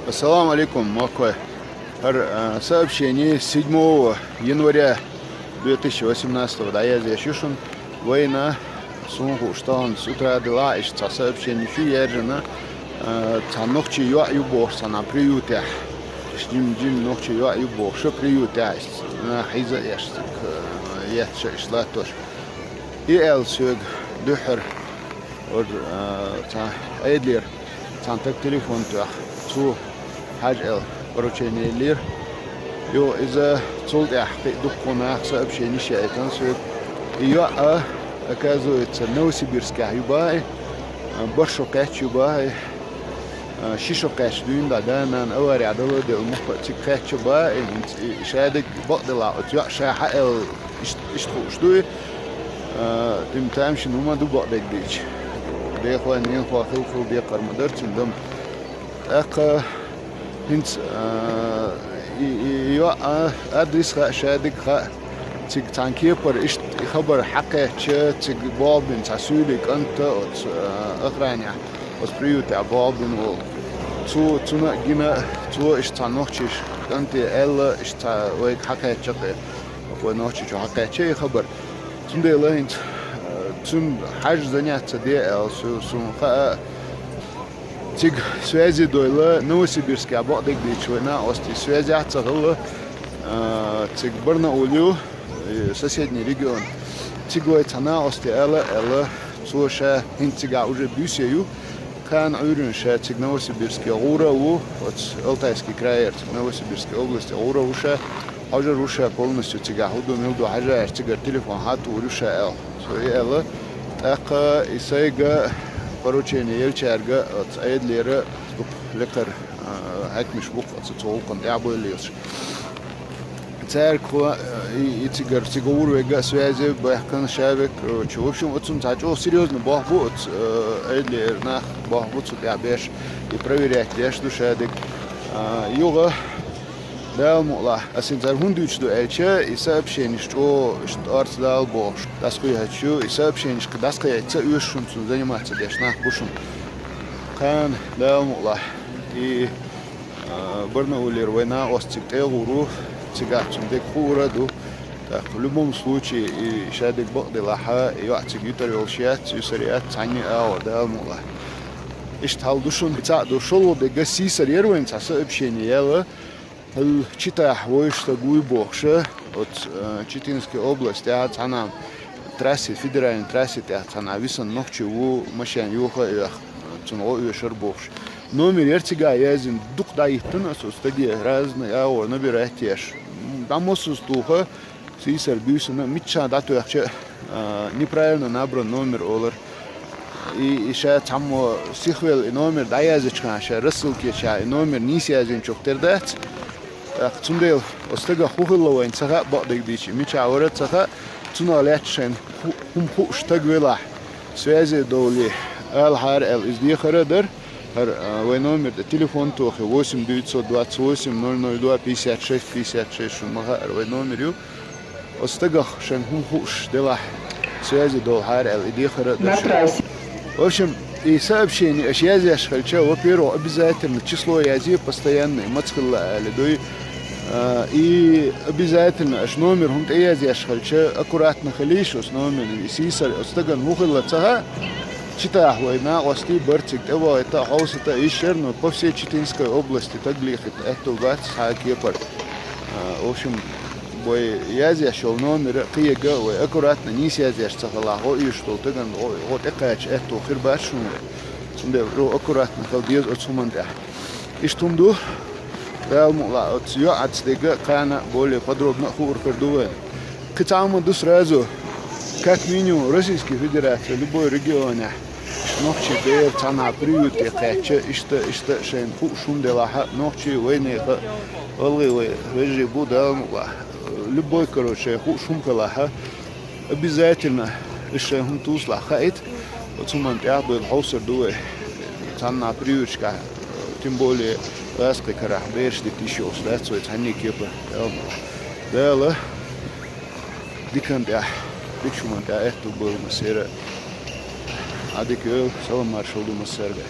Ассаламу алейкум, Маквай. Сообщение 7 января 2018 года. Я здесь Юшин. Война. Сунгу, что он с утра дела, и что сообщение фиержина. Ночи я юбо, на приюте. Ждем ночи я юбо. Что приюте? На хиза яштик. Я шла тоже. И элсюг духер. Эдлер. Так телефон то. Цу حاجة поручение лир. Йо из-за цултя духовных сообщений шайтан свет. Ее оказывается Новосибирская юбай, Боршокач юбай, Шишокач дюнда данан аварядало дел мухтикач юбай, шайдик багдела от я шахал иштуштуй. Тем тамшин ума дубагдик дич. Бехван нин хвахил ху бекар мадартин дом. أك هنت يو أدرس خشادك خ تيج تانكيه بر إيش خبر حكي شيء تيج بابين تسولك أنت أخرانيا أسبريو تعبابين و تو جينا تو إيش تانوخشيش أنت إلا إيش تا ويك حكي شقة ونوخشيش حكي شيء خبر تندي لهنت تون حاج زنيات تدي سو خ Тиг связи дойла Новосибирский ободик дичвена ости связи ацагла тиг Барнаулю соседний регион тиглой цана ости эла слуша интига уже бюсею кан урюнша тиг Новосибирский Ураву от Алтайский край Новосибирской области Уравуша уже руша полностью тига худу милду хажа тигар телефон хату руша эл эла так исайга поручение Ельчарга от Эдлера лекар хатмиш бук от Цолкон Яболиш. Церква и тигур вега связи бахкан шавек. В общем, вот он тачо серьезно бахбу от Эдлер на бахбу от Ябеш и проверять лишь душадик. Юга дал мула, а сензар хундучду эльча и сообщение, что арц дал бош. Даску я хочу и сообщение, что даска я цаюшун заниматься дешнах бушун. Кан дал мула и Барнаулер война остик теуру цигачун дек хураду. Так в любом случае и шадик бог делаха и ацигитар волшият юсариат цани ау дал мула. Иштал душун ца дошел до гаси сарьервен сообщение яла. Читая войска Гуйбохша от Читинской области, а цана трассе, федеральной трассе, цана висан ночью у машин юха цуно и шербохш. Номер эртига язин дух да ихтана со стадии разные, а он набирает теш. Там осустуха, сисар бюсена, митча дату яхче неправильно набран номер олар. И сейчас там сихвел и номер да язычка, сейчас рассылки, сейчас номер низ язин чоктердать. Цундел остега хухловайн цага бадик дичи мичаурат цага цуналячшен хумху штагвела связи доли алхар эл издихарадер вой номер телефон тохи 8 928 002 56 56 мага вой номерю остега шен хумху штела связи дол хар эл издихарадер. В общем, и сообщение о связи шхальча, во-первых, обязательно число язи постоянное, мацхалла алидой. И обязательно аж номер хунт язи шхальча аккуратно халишу с номером и сисар остаган мухалла цага читах война ости бартик того это хаус это ишерно по всей Читинской области таглихит это бац хакепар. В общем, бой язи шел номер киега ой аккуратно не язи шцахала го и что таган вот экач это хирбашу сунде аккуратно халдиз отсуманда и штумду да мула от я отстега кана более подробно хуркардувен китаму сразу как минимум Российской Федерации любой регионе ночи бер цана приюте кача что шен шундела ночи войны олы вежи буда мула любой короче шумкала обязательно еще хунтусла хайт отсуман тябл хаусер дуэ цана приючка тем более Ласка карах бершди тишо слацо цани кепа дала диканда дикшуманда эту был масера адикел салам маршалду масерга